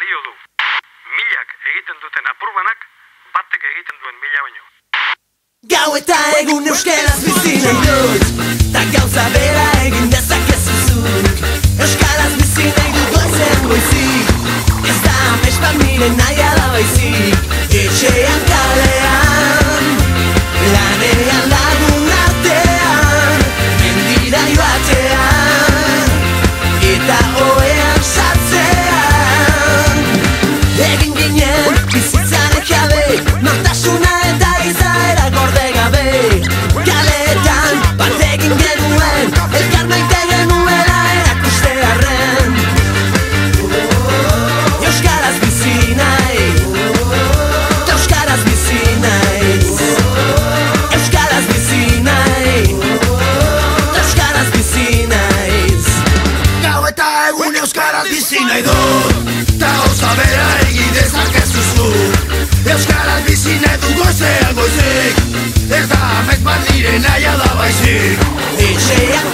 balio du. Milak egiten duten apurbanak, batek egiten duen mila baino. Gau eta egun euskaraz bizi nahi dut, ta gauza bera egin dezakezu zuk. Euskaraz bizi nahi dut goizean goizik, ez da amets bat nire nahia da baizik. Etxean kalean, lanean lagun artean, mendira joatean, eta oean sartzean. Egin ginen bizitzaren jabe, nortasuna eta izaera gorde gabe. Kaleetan bat egin genuen, elkar maite genuela erakustearren. Euskaraz bizi nahi, euskaraz bizi naiz. Euskaraz bizi nahi, euskaraz bizi naiz. Gau eta egun euskaraz bizi nahi dut, ta gauza bera egin dezakezu zuk. Euskaraz bizi nahi du goizean goizik, ez da amets bat nire nahia da baizik. Etxean